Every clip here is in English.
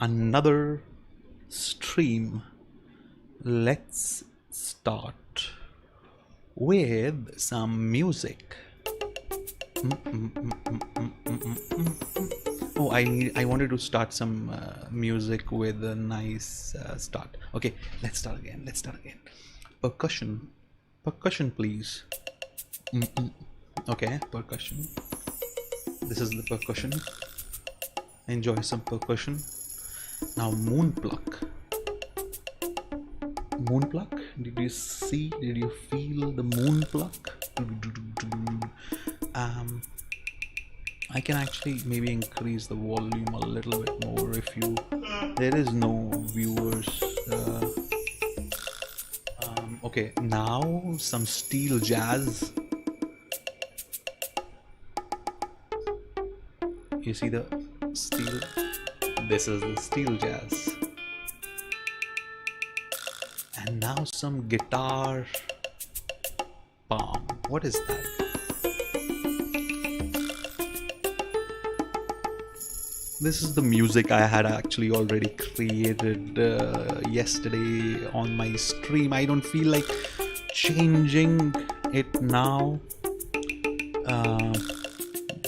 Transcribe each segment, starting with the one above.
Another stream. Let's start with some music. Oh, I wanted to start some music with a nice start. Okay, let's start again. Let's start again. Percussion. Percussion, please. Okay, percussion. This is the percussion. Enjoy some percussion. Now moon pluck. Moon pluck? Did you see? Did you feel the moon pluck? I can actually maybe increase the volume a little bit more if you. There is no viewers. Okay, now some steel jazz. You see the steel? This is the steel jazz. And now some guitar palm. What is that? This is the music I had actually already created yesterday on my stream. I don't feel like changing it now.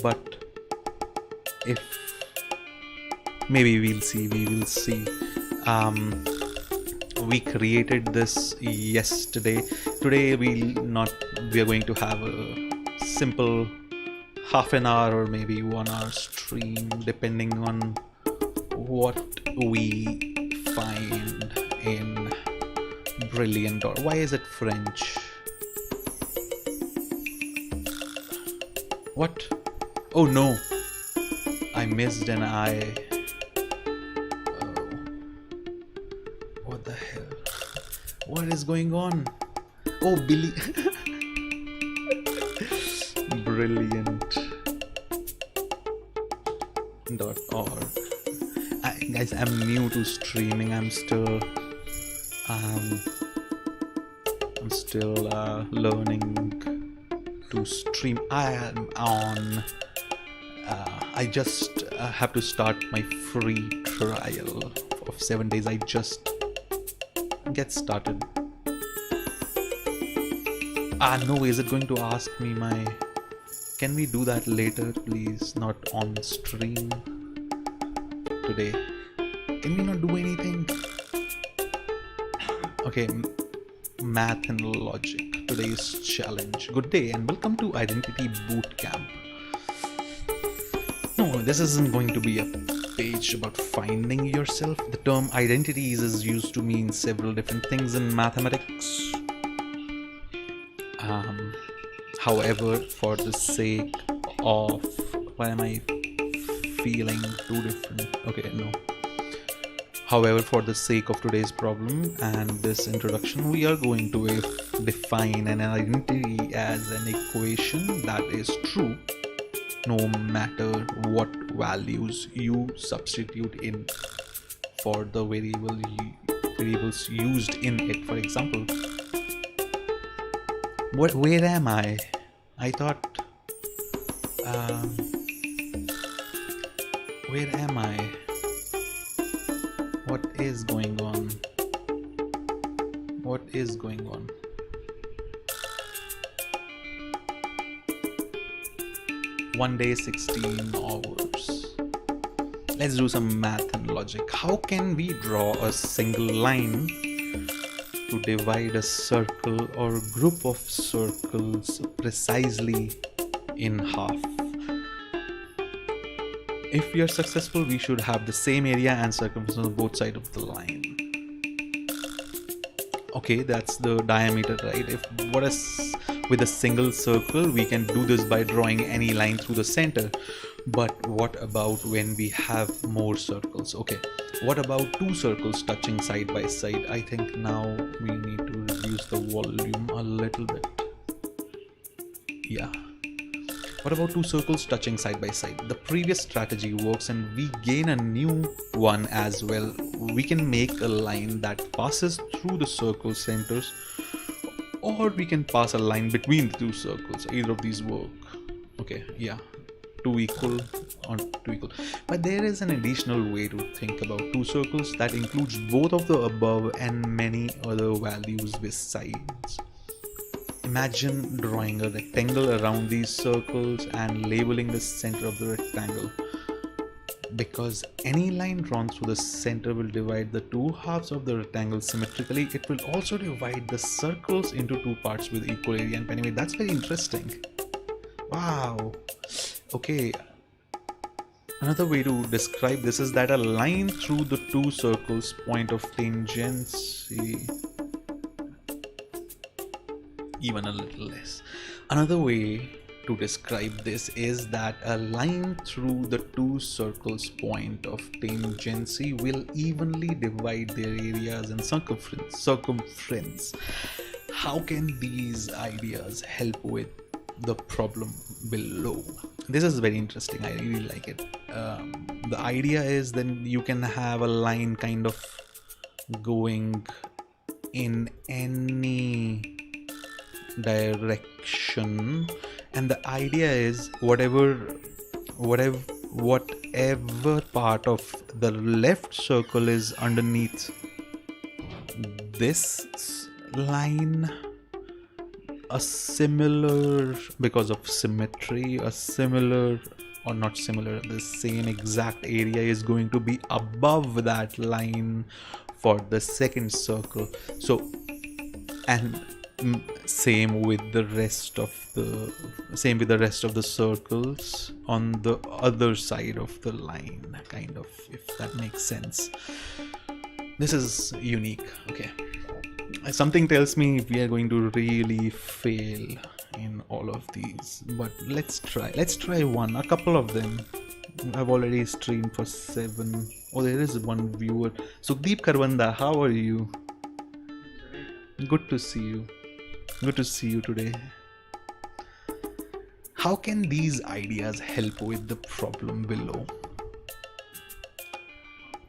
But if maybe we'll see, we will see. We created this yesterday. Today we are going to have a simple half an hour or maybe 1 hour stream, depending on what we find in Brilliant. Or why is it French? What? Oh no, I missed an I. What the hell? What is going on? Oh, Billy. Brilliant.org. Guys, I'm new to streaming. I'm still learning to stream. I am on. I just have to start my free trial of 7 days. I just get started. No, is it going to ask me my... Can we do that later, please? Not on stream today. Can we not do anything? Okay, math and logic. Today's challenge. Good day and welcome to Identity Bootcamp. No, this isn't going to be a page about finding yourself. The term identities is used to mean several different things in mathematics. However, for the sake of... Why am I feeling two different... Okay, no. However, for the sake of today's problem and this introduction, we are going to define an identity as an equation that is true no matter what values you substitute in for the variables used in it. For example, where am I? I thought, where am I? What is going on? What is going on? One day, 16 hours. Let's do some math and logic. How can we draw a single line to divide a circle or group of circles precisely in half? If we are successful, we should have the same area and circumference on both sides of the line. Okay, that's the diameter, right? With a single circle, we can do this by drawing any line through the center. But what about when we have more circles? Okay, what about two circles touching side by side? I think now we need to reduce the volume a little bit. Yeah. What about two circles touching side by side? The previous strategy works and we gain a new one as well. We can make a line that passes through the circle centers, or we can pass a line between the two circles. Either of these work. Okay, yeah. Two equal on two equal. But there is an additional way to think about two circles that includes both of the above and many other values besides. Imagine drawing a rectangle around these circles and labeling the center of the rectangle. Because any line drawn through the center will divide the two halves of the rectangle symmetrically, it will also divide the circles into two parts with equal area and perimeter. That's very interesting. Wow. Okay. Another way to describe this is that a line through the two circles' point of tangency. Even a little less. Another way to describe this is that a line through the two circles' point of tangency will evenly divide their areas and circumference. How can these ideas help with the problem below? This is very interesting. I really like it. The idea is then you can have a line kind of going in any direction, and the idea is whatever part of the left circle is underneath this line, a similar, because of symmetry, a similar or not similar, the same exact area is going to be above that line for the second circle. So, and same with the rest of the circles on the other side of the line, kind of, if that makes sense. This is unique. Okay, something tells me we are going to really fail in all of these, but let's try a couple of them. I've already streamed for 7. Oh, there is one viewer. Sukhdeep Karwanda, how are you? Good to see you today. How can these ideas help with the problem below?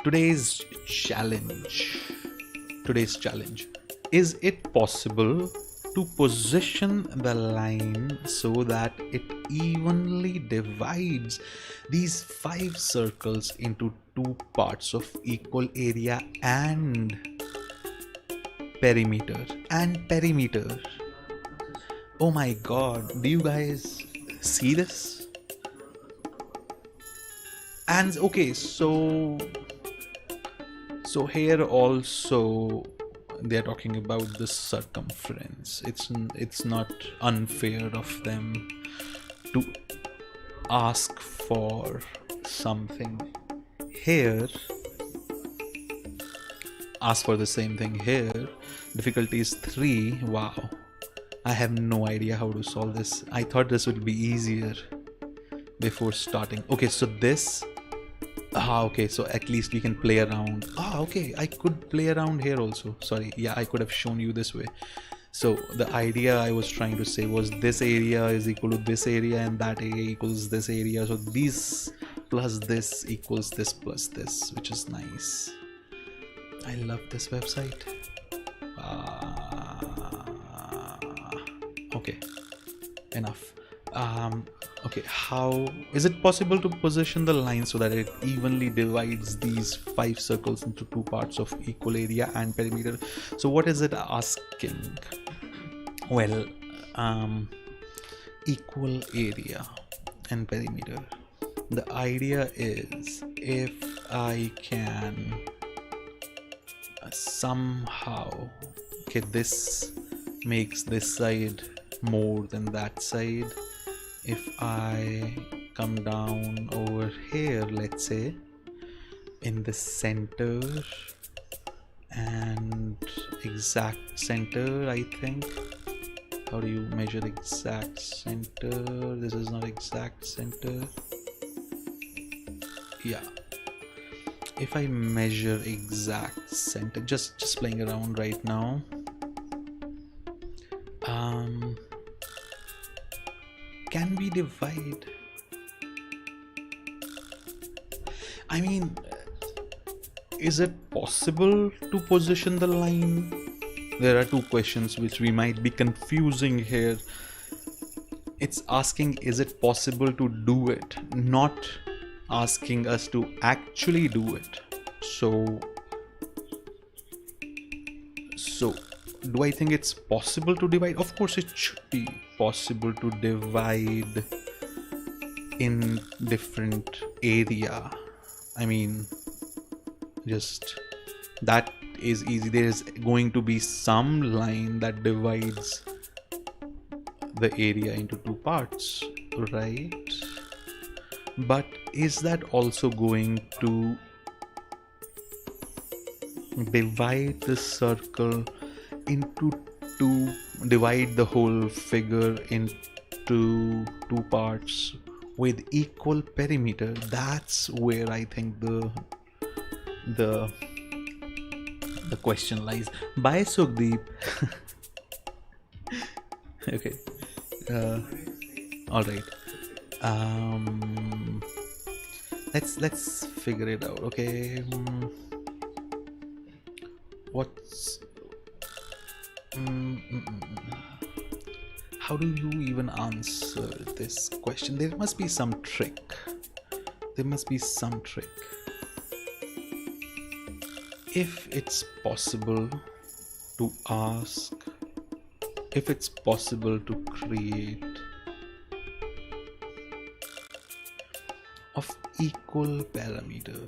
Today's challenge. Is it possible to position the line so that it evenly divides these 5 circles into 2 parts of equal area and perimeter? Oh my god, do you guys see this? And okay, so here also they're talking about the circumference. It's not unfair of them to ask for something here, ask for the same thing here. Difficulty is 3. Wow, I have no idea how to solve this. I thought this would be easier before starting. Okay, so this okay, so at least we can play around. Okay, I could play around here also. Sorry, yeah, I could have shown you this way. So the idea I was trying to say was this area is equal to this area and that area equals this area. So this plus this equals this plus this, which is nice. I love this website. Okay, enough. Okay, how is it possible to position the line so that it evenly divides these 5 circles into 2 parts of equal area and perimeter? So what is it asking? Well, equal area and perimeter. The idea is if I can somehow, okay, this makes this side more than that side. If I come down over here, let's say in the center and exact center, I think. How do you measure exact center? This is not exact center. Yeah, if I measure exact center, just playing around right now. Can we divide? I mean, is it possible to position the line? There are 2 questions which we might be confusing here. It's asking, is it possible to do it? Not asking us to actually do it. So do I think it's possible to divide? Of course it should be possible to divide in different area. I mean, just that is easy. There is going to be some line that divides the area into two parts, right? But is that also going to divide the circle into two, divide the whole figure into two parts with equal perimeter? That's where I think the question lies. Bye, Sukhdeep. Okay. All right. Let's figure it out. Okay. What's how do you even answer this question? There must be some trick. If it's possible to ask, if it's possible to create of equal perimeter,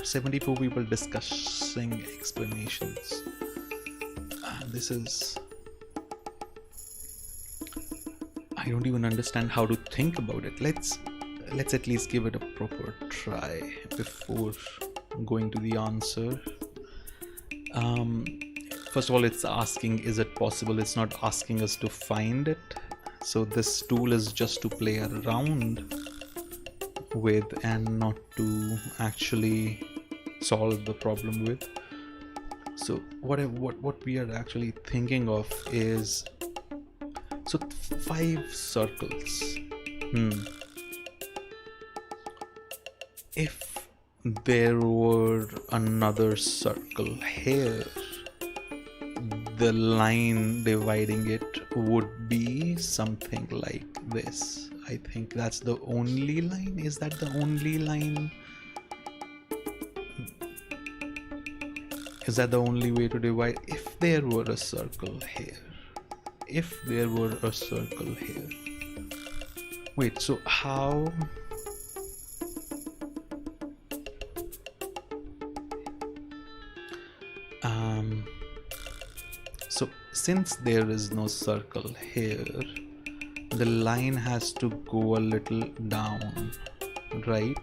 74 people discussing explanations. This is, I don't even understand how to think about it. Let's at least give it a proper try before going to the answer. First of all, it's asking, is it possible? It's not asking us to find it. So this tool is just to play around with and not to actually solve the problem with. So what we are actually thinking of is, so 5 circles. If there were another circle here, the line dividing it would be something like this. I think that's the only line. Is that the only line? Is that the only way to divide? If there were a circle here, wait, so how? So since there is no circle here, the line has to go a little down, right?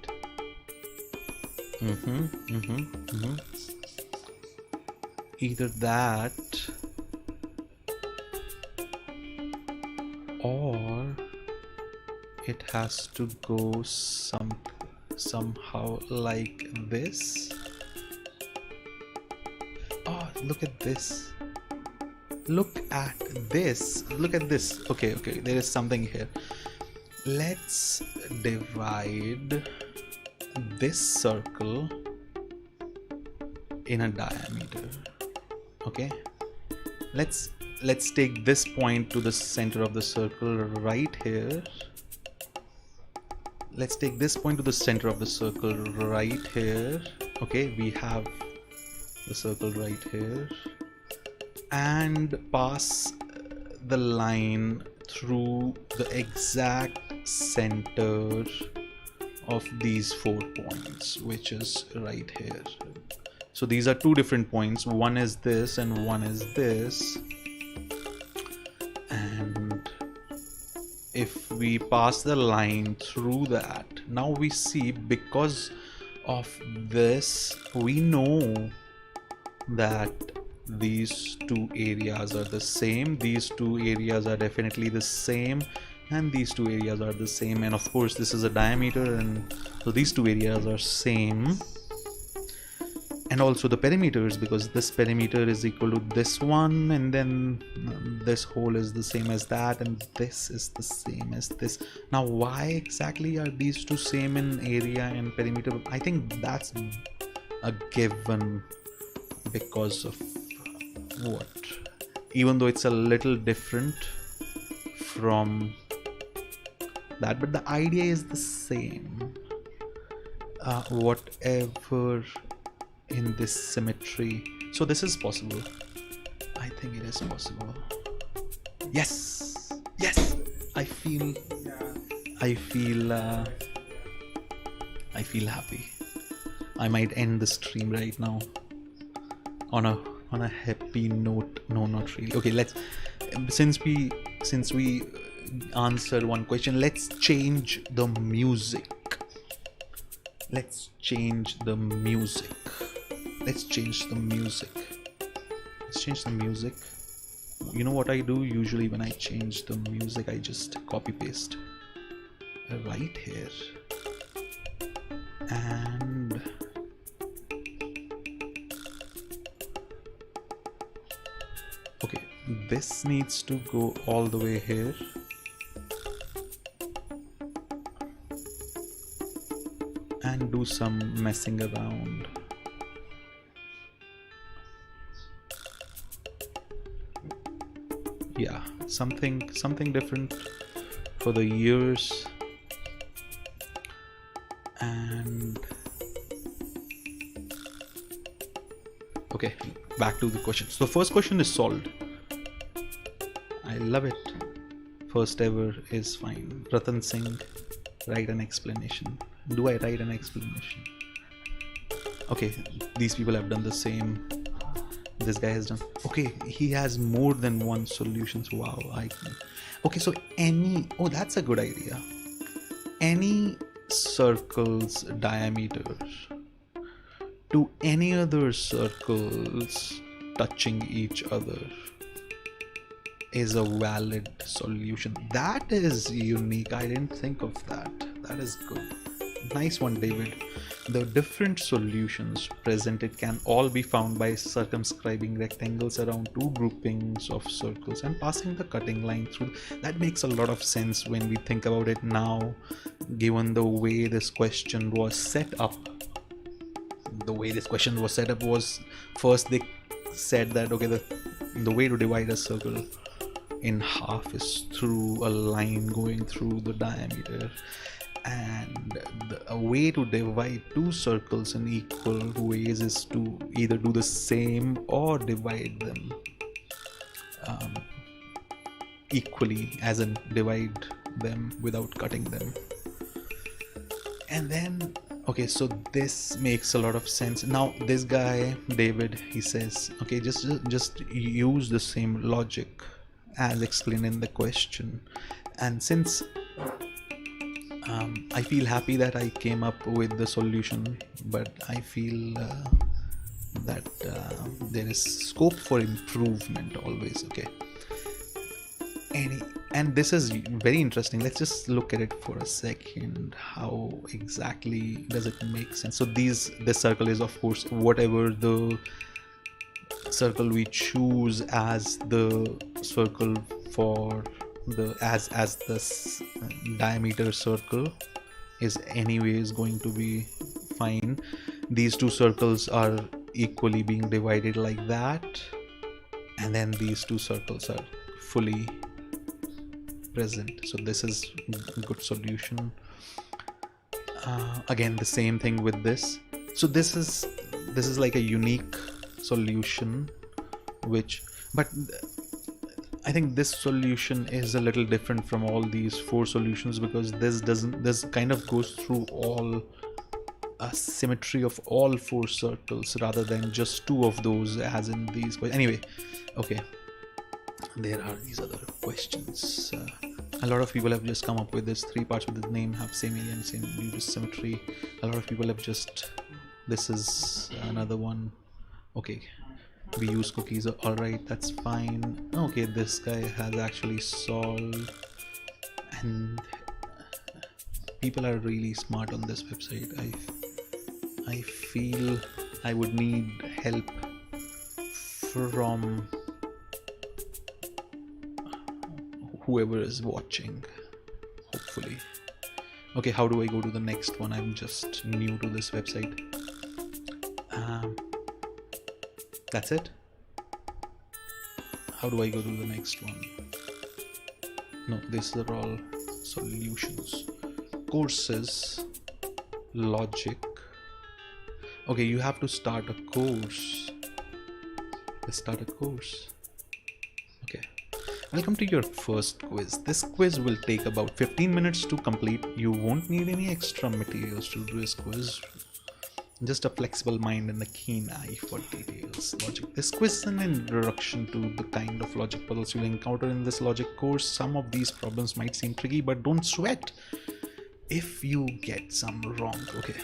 Either that, or it has to go somehow like this. Oh, look at this. Look at this. Okay, there is something here. Let's divide this circle in a diameter. Okay, let's take this point to the center of the circle right here. Let's take this point to the center of the circle right here. Okay, we have the circle right here, and pass the line through the exact center of these 4 points, which is right here. So these are 2 different points. One is this and one is this. And if we pass the line through that, now we see, because of this, we know that these 2 areas are the same. These 2 areas are definitely the same, and these 2 areas are the same. And of course this is a diameter, and so these 2 areas are same. And also the perimeters, because this perimeter is equal to this one, and then this hole is the same as that, and this is the same as this. Now why exactly are these 2 same in area and perimeter? I think that's a given because of what? Even though it's a little different from that, but the idea is the same. Whatever in this symmetry, so this is possible. I think it is possible. Yes, yes. I feel happy. I might end the stream right now on a happy note. No, not really. Okay, let's since we answered one question, let's change the music. Let's change the music. You know what I do usually when I change the music? I just copy paste right here, and okay, this needs to go all the way here. And do some messing around. Yeah, something different for the ears. And okay, back to the question. So the first question is solved. I love it. First ever is fine. Ratan Singh, write an explanation. Do I write an explanation? Okay, these people have done the same. This guy has done. Okay, he has more than one solutions. Wow, okay, so oh, that's a good idea. Any circle's diameter to any other circles touching each other is a valid solution. That is unique. I didn't think of that. That is good. Nice one, David. The different solutions presented can all be found by circumscribing rectangles around two groupings of circles and passing the cutting line through. That makes a lot of sense when we think about it now, given the way this question was set up. The way this question was set up was, first they said that okay, the way to divide a circle in half is through a line going through the diameter, and a way to divide two circles in equal ways is to either do the same or divide them equally, as in divide them without cutting them. And then okay, so this makes a lot of sense. Now this guy David, he says okay, just use the same logic as explained in the question. And since I feel happy that I came up with the solution, but I feel that there is scope for improvement always. Okay, and this is very interesting. Let's just look at it for a second. How exactly does it make sense? So this circle is of course whatever the circle we choose as the circle for the as the diameter circle is anyways going to be fine. These two circles are equally being divided like that, and then these two circles are fully present. So this is a good solution. Again, the same thing with this. So this is like a unique solution, but I think this solution is a little different from all these four solutions, because this kind of goes through all a symmetry of all four circles rather than just two of those as in these. But anyway, okay, there are these other questions. A lot of people have just come up with this: three parts with the name have same area and same due to symmetry. A lot of people have just, this is another one. Okay, we use cookies. All right, that's fine. Okay, this guy has actually solved, and people are really smart on this website. I feel I would need help from whoever is watching, hopefully. Okay, how do I go to the next one? I'm just new to this website. That's it. How do I go to the next one? No, these are all solutions, courses, logic. Okay, you have to start a course. Let's start a course. Okay, welcome to your first quiz. This quiz will take about 15 minutes to complete. You won't need any extra materials to do this quiz. Just a flexible mind and a keen eye for details. Logic. This quiz is an introduction to the kind of logic puzzles you'll encounter in this logic course. Some of these problems might seem tricky, but don't sweat if you get some wrong. Okay,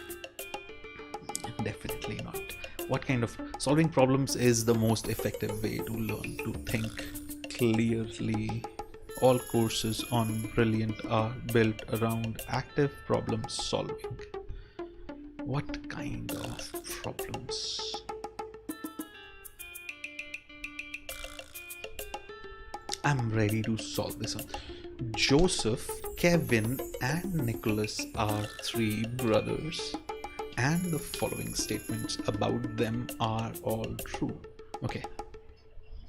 definitely not. What kind of solving problems is the most effective way to learn to think clearly? All courses on Brilliant are built around active problem solving. What kind of problems? I'm ready to solve this one. Joseph, Kevin, and Nicholas are 3 brothers, and the following statements about them are all true. Okay,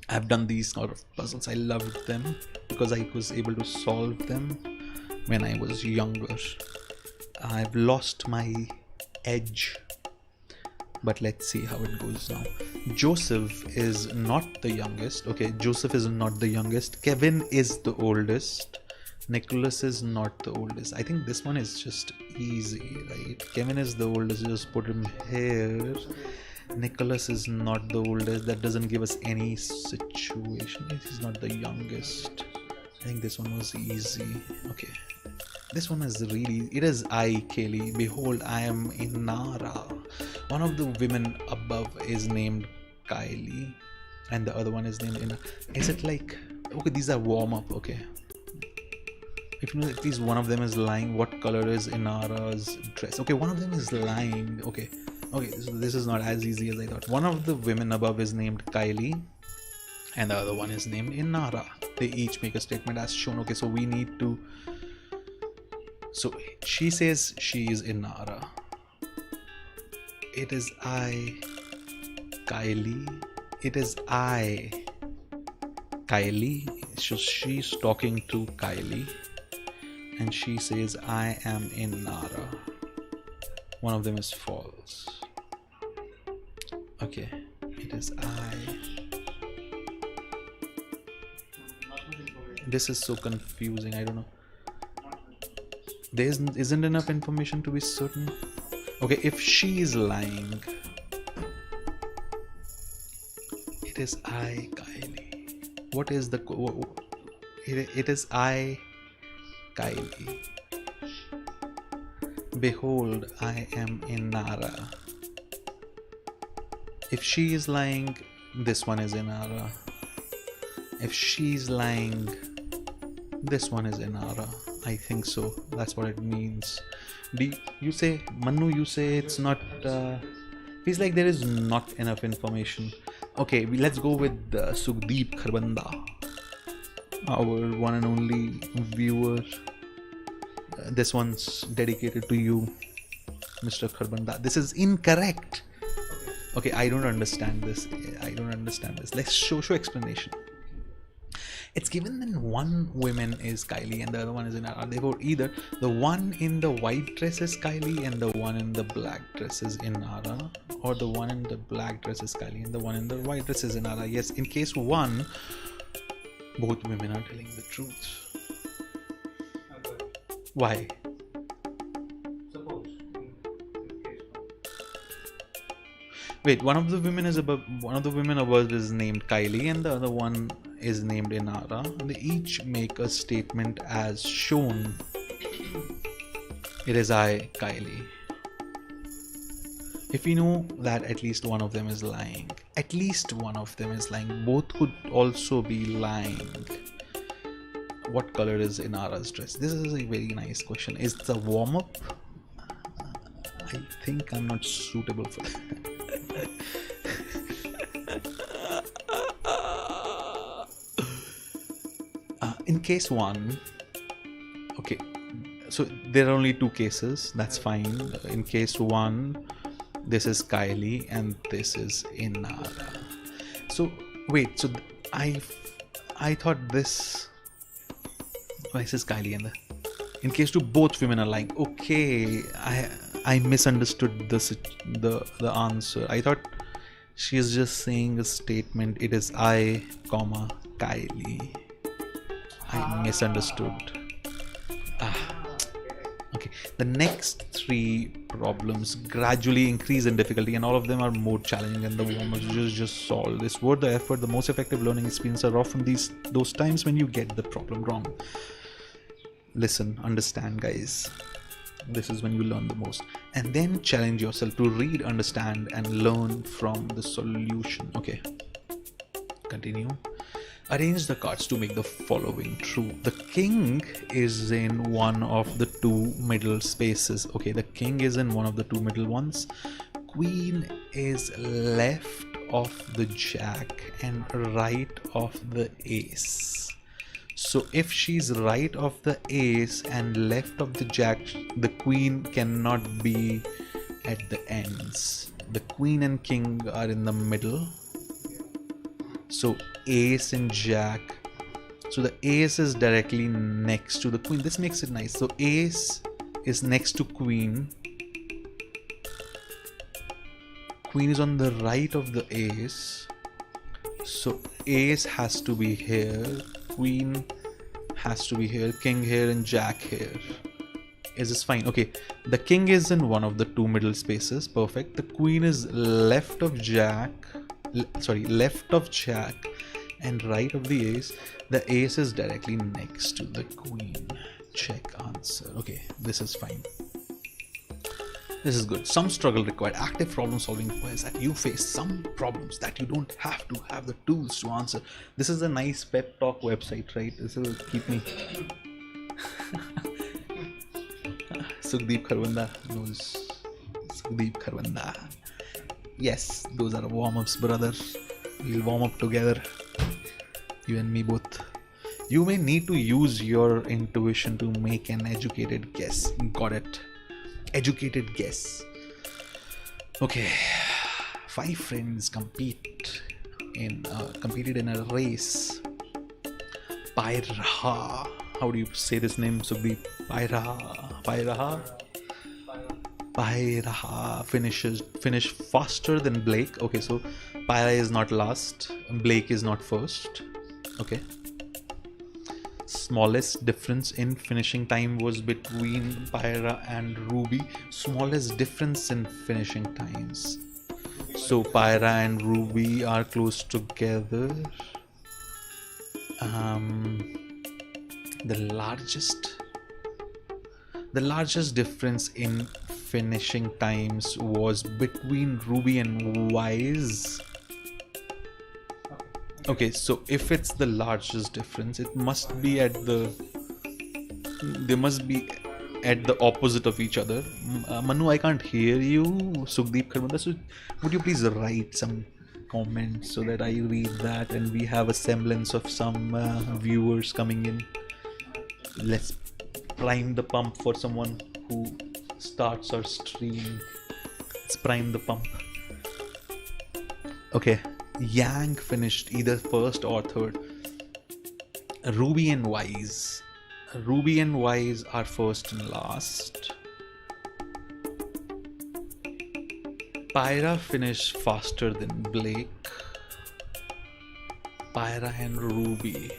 I've done these sort of puzzles. I loved them because I was able to solve them when I was younger. I've lost my edge, but let's see how it goes now. Joseph is not the youngest. Okay, Joseph is not the youngest. Kevin is the oldest. Nicholas is not the oldest. I think this one is just easy, right? Kevin is the oldest, just put him here. Nicholas is not the oldest. That doesn't give us any situation. He's not the youngest. I think this one was easy. Okay, this one is really, it is I, Kaylee. Behold, I am in Nara. One of the women above is named Kylie, and the other one is named Ina. Is it like, okay, these are warm up. Okay, if you know at least one of them is lying, what color is Inara's dress? Okay, one of them is lying. Okay, so this is not as easy as I thought. One of the women above is named Kylie, and the other one is named Inara. They each make a statement as shown. Okay, so we need to, so she says she is Inara. It is I, Kylie. It is I, Kylie. So she's talking to Kylie, and she says I am Inara. One of them is false. Okay, it is I. This is so confusing. I don't know. There isn't enough information to be certain. Okay, if she is lying, it is I, Kylie. What is the... It is I, Kylie. Behold, I am Inara. If she is lying, this one is Inara. If she's lying, this one is Inara. I think so. That's what it means. You say, Manu, you say it's not... feels like there is not enough information. Okay, let's go with Sukhdeep Kharbanda, our one and only viewer. This one's dedicated to you, Mr. Kharbanda. This is incorrect. Okay, I don't understand this. Let's show explanation. It's given that one woman is Kylie and the other one is Inara. Therefore, either the one in the white dress is Kylie and the one in the black dress is Inara, or the one in the black dress is Kylie and the one in the white dress is Inara. Yes, in case 1, both women are telling the truth. Why? Suppose Wait, one of the women above is named Kylie and the other one is named Inara. They each make a statement as shown. It is I, Kylie. If we know that at least one of them is lying, both could also be lying. What color is Inara's dress? This is a very nice question. Is the warm-up? I think I'm not suitable for that. In case 1, okay, so there are only 2 cases, that's fine. In case 1, this is Kylie and this is Inara. So wait, so I thought this is Kylie and In case to both women are lying. Okay, I misunderstood the answer. I thought she is just saying a statement. It is I, comma Kylie. I misunderstood. Okay, the next three problems gradually increase in difficulty, and all of them are more challenging than the warm-ups just solved. It's worth the effort. The most effective learning experiences are often those times when you get the problem wrong. Listen, understand, guys. This is when you learn the most. And then challenge yourself to read, understand, and learn from the solution. Okay, continue. Arrange the cards to make the following true. The king is in one of the two middle spaces. Okay, the king is in one of the two middle ones. Queen is left of the jack and right of the ace. So if she's right of the ace and left of the jack, the queen cannot be at the ends. The queen and king are in the middle. So ace and jack. So the ace is directly next to the queen. This makes it nice. So ace is next to queen. Queen is on the right of the ace. So ace has to be here. Queen has to be here. King here and jack here. Is this fine? Okay. The king is in one of the two middle spaces. Perfect. The queen is left of jack. Left of jack and right of the ace. The ace is directly next to the queen. Check answer. Okay, this is fine. This is good. Some struggle required. Active problem solving requires that you face some problems that you don't have to have the tools to answer. This is a nice pep talk website, right? This will keep me. Sukhdeep Kharwanda knows. Sukhdeep Kharwanda. Yes, those are warm-ups, brother. We'll warm up together. You and me both. You may need to use your intuition to make an educated guess. Got it. Educated guess. Okay. 5 friends competed in a race. Pairaha. How do you say this name, Sukhdeep? Pairaha. Pairaha finished faster than Blake. Okay, so Paira is not last. Blake is not first. Okay. Smallest difference in finishing time was between Paira and Ruby. Smallest difference in finishing times. So Paira and Ruby are close together. The largest difference in finishing times was between Ruby and Wise. Okay, so if it's the largest difference, it must be they must be at the opposite of each other. Manu, I can't hear you. Sukhdeep Kharwanda, so would you please write some comments so that I read that and we have a semblance of some viewers coming in. Let's prime the pump for someone who starts our stream. Let's prime the pump. Okay, Yang finished either first or third. Ruby and Wise. Ruby and Wise are first and last. Paira finished faster than Blake. Paira and Ruby.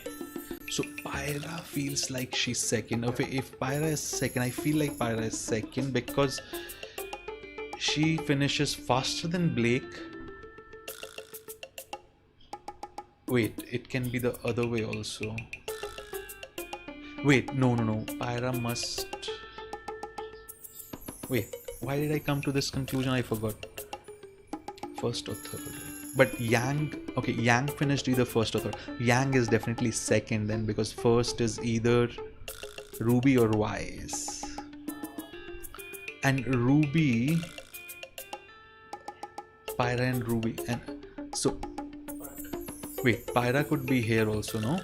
So Paira feels like she's second. Okay, if Paira is second, I feel like Paira is second because she finishes faster than Blake. Wait, it can be the other way also. Wait, no. Paira must... Wait, why did I come to this conclusion? I forgot. First or third. But Yang... Okay, Yang finished either first or third. Yang is definitely second then because first is either Ruby or Wise. And Ruby... Paira and Ruby. And so... Wait, Paira could be here also, no?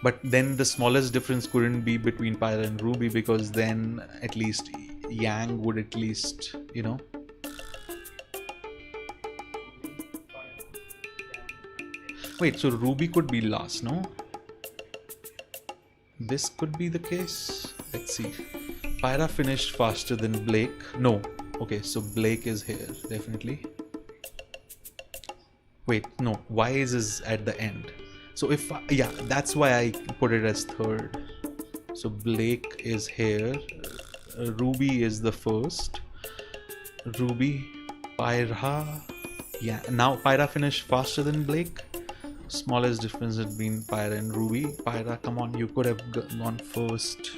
But then the smallest difference couldn't be between Paira and Ruby because then at least Yang would at least, you know. Wait, so Ruby could be last, no? this could be the case. Let's see. Pyra finished faster than Blake. No. Okay, so Blake is here, definitely. Wait, no. Wise is at the end. So if yeah, that's why I put it as third. So Blake is here. Ruby is the first. Ruby, Pyra. Yeah, now Pyra finished faster than Blake. Smallest difference between Pyra and Ruby. Pyra, come on, you could have gone first.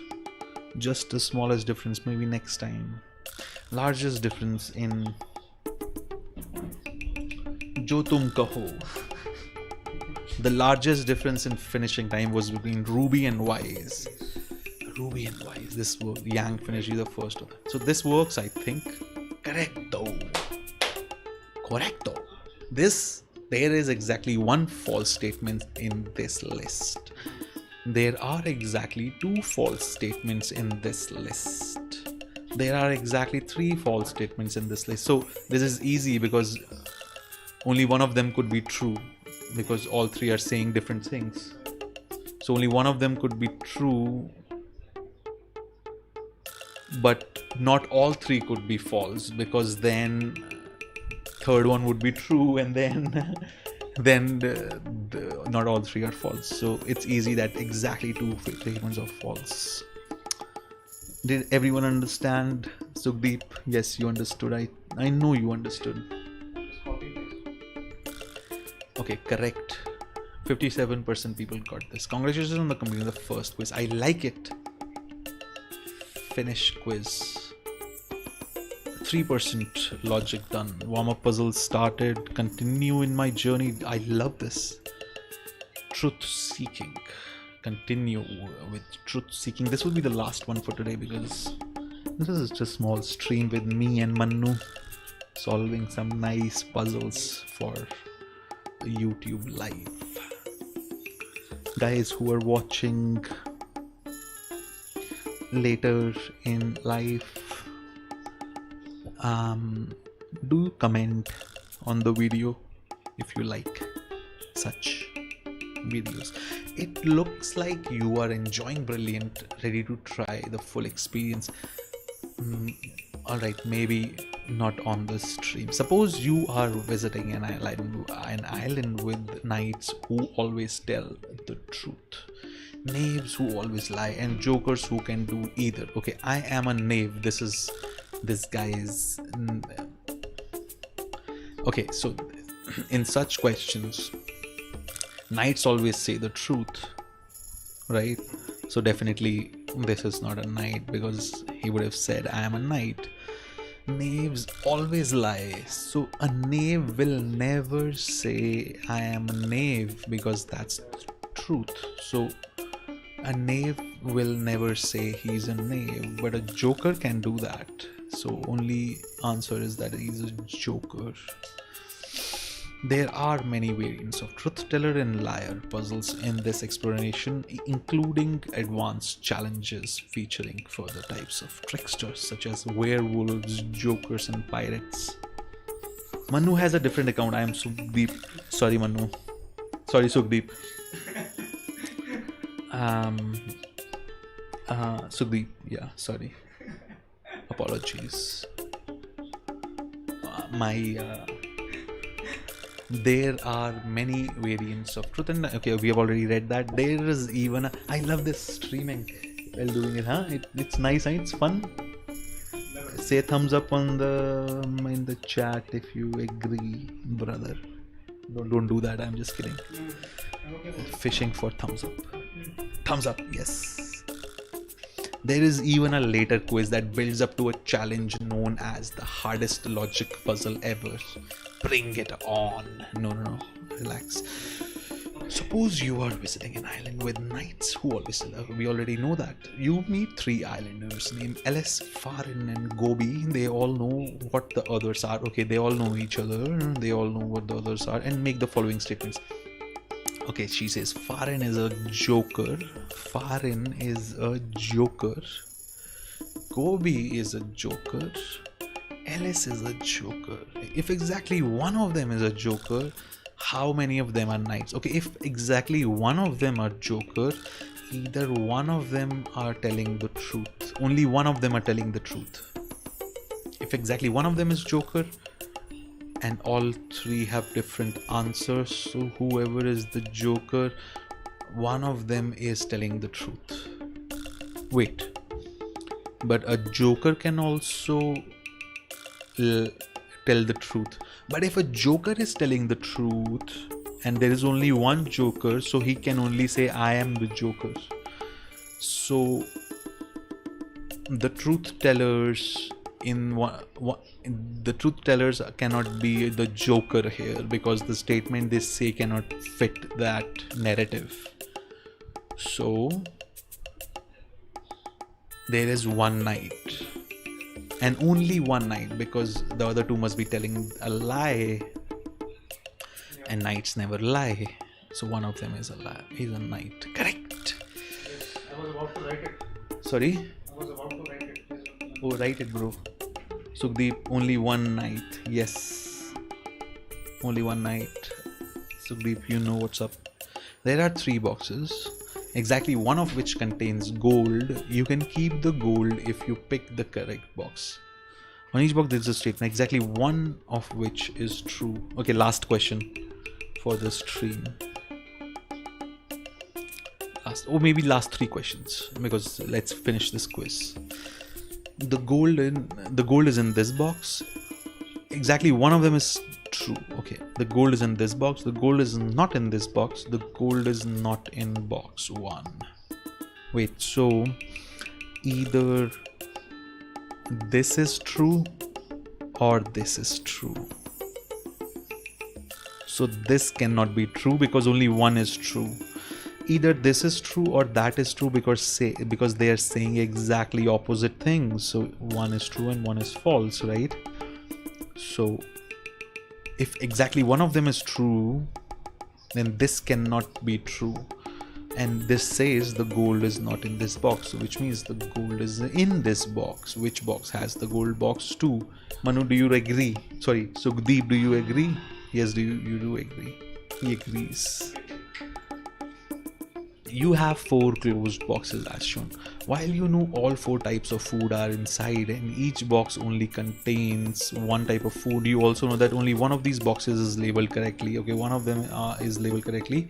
Just the smallest difference, maybe next time. Largest difference in Jo Tum Kaho. The largest difference in finishing time was between Ruby and Wise. Ruby and Wise. This worked. Yang finished the first one. So this works, I think. Correcto. There is exactly one false statement in this list. There are exactly 2 false statements in this list. There are exactly 3 false statements in this list. So this is easy because only one of them could be true, because all 3 are saying different things. So only one of them could be true, but not all 3 could be false, because then third one would be true, and then not all 3 are false. So it's easy that exactly 2 statements are false. Did everyone understand? Sukhdeep, yes, you understood. I know you understood. Okay, correct. 57% people got this. Congratulations on the completing the first quiz. I like it. Finish quiz. 3% logic done. Warm-up puzzle started. Continue in my journey. I love this. Truth seeking. Continue with truth seeking. This will be the last one for today, because this is just a small stream with me and Manu solving some nice puzzles for YouTube live. Guys who are watching later in life, do comment on the video if you like such videos. It looks like you are enjoying Brilliant, ready to try the full experience. Alright, maybe not on the stream. Suppose you are visiting an island with knights who always tell the truth, knaves who always lie, and jokers who can do either. Okay, I am a knave. This guy is okay. So in such questions, knights always say the truth, right? So definitely this is not a knight, because he would have said I am a knight. Knaves always lie, so a knave will never say I am a knave, because that's truth. So a knave will never say he's a knave, but a joker can do that. So only answer is that he's a joker. There are many variants of truth teller and liar puzzles in this exploration, including advanced challenges featuring further types of tricksters such as werewolves, jokers, and pirates. Manu has a different account. I am Sukhdeep. Sorry, Manu. Sorry, Sukhdeep. Sukhdeep. Yeah, sorry. Apologies. There are many variants of truth, and okay, we have already read that. There is even I love this streaming while doing it, huh? It's nice, huh? It's fun. Say thumbs up in the chat if you agree, brother. Don't do that. I'm just kidding. Fishing for thumbs up. Thumbs up, yes. There is even a later quiz that builds up to a challenge known as the hardest logic puzzle ever. Bring it on. No, relax. Suppose you are visiting an island with knights who always we already know that. You meet 3 islanders named Ellis, Farin, and Gobi. They all know what the others are. Okay, they all know each other. They all know what the others are, and make the following statements. Okay, she says Farin is a joker. Farin is a joker. Gobi is a joker. Ellis is a joker. If exactly one of them is a joker, how many of them are knights? Okay, if exactly one of them are joker, either one of them are telling the truth. Only one of them are telling the truth. If exactly one of them is Joker and all three have different answers, so whoever is the Joker, one of them is telling the truth. Wait, but a Joker can also tell the truth. But if a Joker is telling the truth and there is only one Joker, so he can only say I am the Joker. So the truth tellers the truth tellers cannot be the Joker here, because the statement they say cannot fit that narrative. So there is one knight, and only one knight, because the other two must be telling a lie, and knights never lie. So one of them is a lie. He's a knight. Correct. Yes, I was about to write it. Sorry? I was about to write it. Oh, write it, bro. Sukhdeep, only one knight. Yes. Only one knight. Sukhdeep, you know what's up. There are 3 boxes, exactly one of which contains gold. You can keep the gold if you pick the correct box. On each box there is a statement, exactly one of which is true. Okay, last question for the stream. Last 3 questions, because let's finish this quiz. The gold is in this box. Exactly one of them is true. Okay, the gold is in this box. The gold is not in this box. The gold is not in box 1. Wait, so either this is true or this is true. So this cannot be true because only one is true. Either this is true or that is true, because they are saying exactly opposite things. So one is true and one is false, right? So if exactly one of them is true, then this cannot be true. And this says the gold is not in this box, which means the gold is in this box. Which box has the gold? Box 2. Manu, do you agree? Sorry, Sukhdeep, do you agree? Yes, you do agree. He agrees. You have 4 closed boxes as shown. While you know all 4 types of food are inside and each box only contains one type of food, you also know that only one of these boxes is labeled correctly. Okay, one of them is labeled correctly.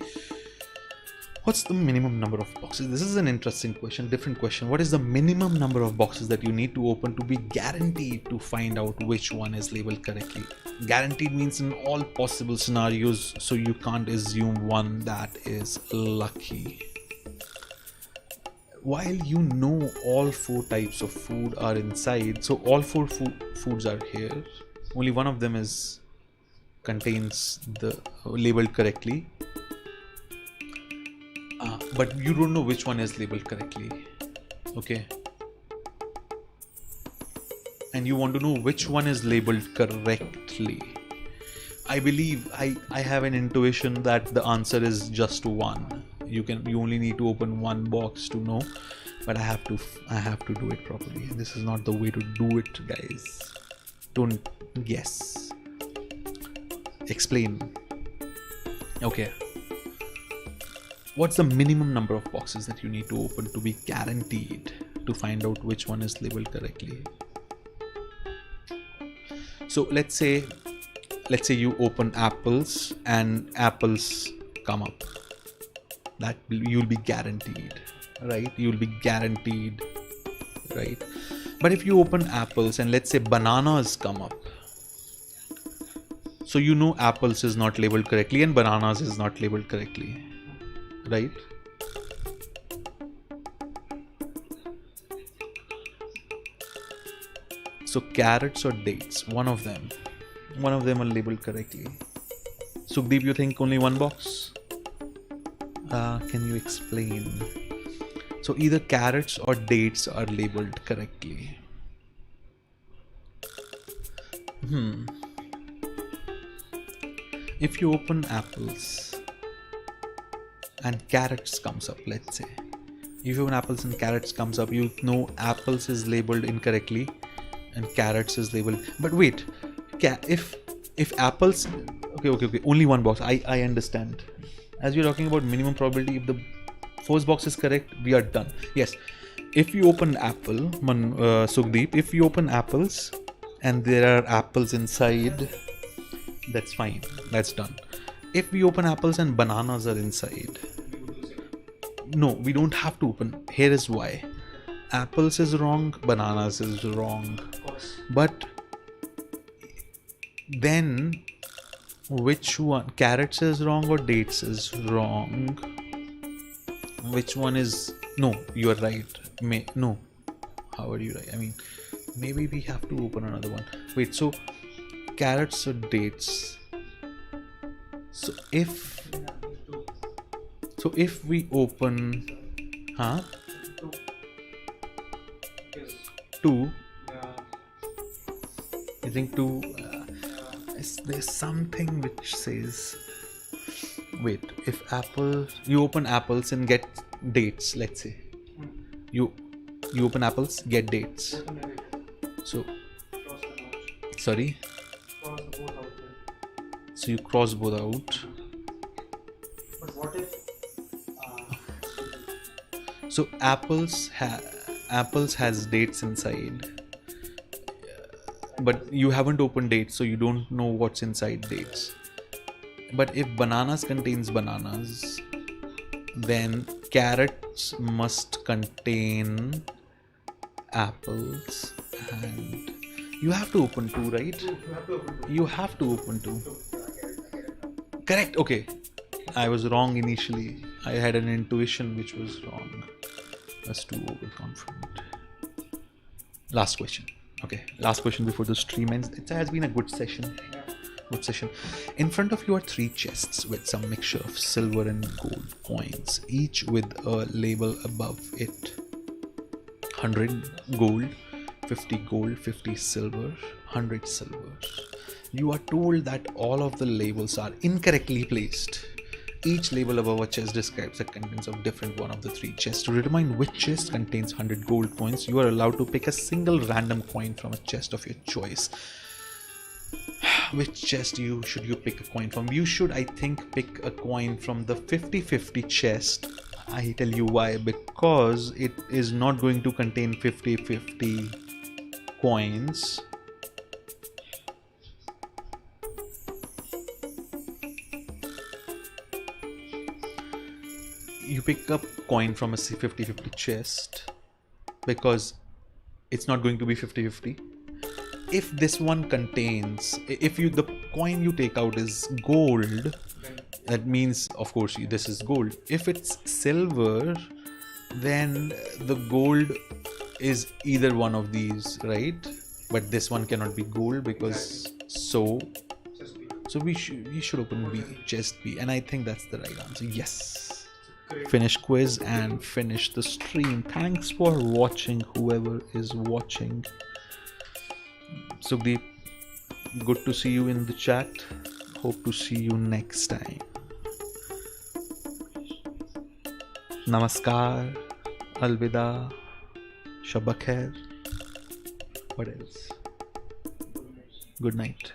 What's the minimum number of boxes? This is an interesting question, different question. What is the minimum number of boxes that you need to open to be guaranteed to find out which one is labeled correctly? Guaranteed means in all possible scenarios, so you can't assume one that is lucky. While you know all 4 types of food are inside, so all 4 foods are here, only one of them contains the labeled correctly. But you don't know which one is labeled correctly. Okay, and you want to know which one is labeled correctly. I believe I have an intuition that the answer is just 1. You only need to open 1 box to know, but I have to do it properly. This is not the way to do it, guys. Don't guess. Explain. Okay. What's the minimum number of boxes that you need to open to be guaranteed to find out which one is labeled correctly? So let's say you open apples and apples come up. That you'll be guaranteed, right? You'll be guaranteed, right? But if you open apples and let's say bananas come up, so you know apples is not labeled correctly and bananas is not labeled correctly, right? So carrots or dates, one of them are labeled correctly. Sukhdeep, you think only 1 box? Can you explain? So either carrots or dates are labeled correctly. If you open apples and carrots comes up, let's say, if you open apples and carrots comes up, you know apples is labeled incorrectly and carrots is labeled. But wait, if apples, okay, only 1 box. I understand. As you're talking about minimum probability, if the First box is correct. We are done. Yes. If you open apple, Sukhdeep, if you open apples and there are apples inside, that's fine. That's done. If we open apples and bananas are inside, no, we don't have to open. Here is why. Apples is wrong, bananas is wrong. Of course. But then which one? Carrots is wrong or dates is wrong? Which one is... No, you are right. No. How are you right? I mean, maybe we have to open another one. Wait, so carrots or dates? So if we open... Huh? Yes. 2. Yeah. I think 2... there's something which says... Wait, if you open apples and get dates, let's say. You open apples, get dates. Open the lid. So, Cross them out. sorry. Cross the both out there. So you cross both out. But what if So apples has dates inside. But you haven't opened dates, so you don't know what's inside dates. But if bananas contains bananas, then carrots must contain apples, and you have to open 2, right? you have to open two? You have to open 2. Two. Yeah, I get it. Correct. Okay. I was wrong initially. I had an intuition which was wrong. That's too overconfident. Last question. Okay. Last question before the stream ends. It has been a good session. Yeah. Good session. In front of you are 3 chests with some mixture of silver and gold coins, each with a label above it. 100 gold, 50 gold, 50 silver, 100 silver. You are told that all of the labels are incorrectly placed. Each label above a chest describes the contents of different one of the 3 chests. To determine which chest contains 100 gold coins, you are allowed to pick a single random coin from a chest of your choice. Which chest should you pick a coin from? You should, I think, pick a coin from the 50-50 chest. I tell you why. Because it is not going to contain 50-50 coins. You pick up coin from a 50-50 chest because it's not going to be 50-50. If this one contains, the coin you take out is gold, that means of course this is gold. If it's silver, then the gold is either one of these, right? But this one cannot be gold because so we should open B, chest B, and I think that's the right answer. Yes. Finish quiz and finish the stream. Thanks for watching, whoever is watching. Sukhdeep, good to see you in the chat. Hope to see you next time. Namaskar, Alvida, Shabba Khair. What else? Good night.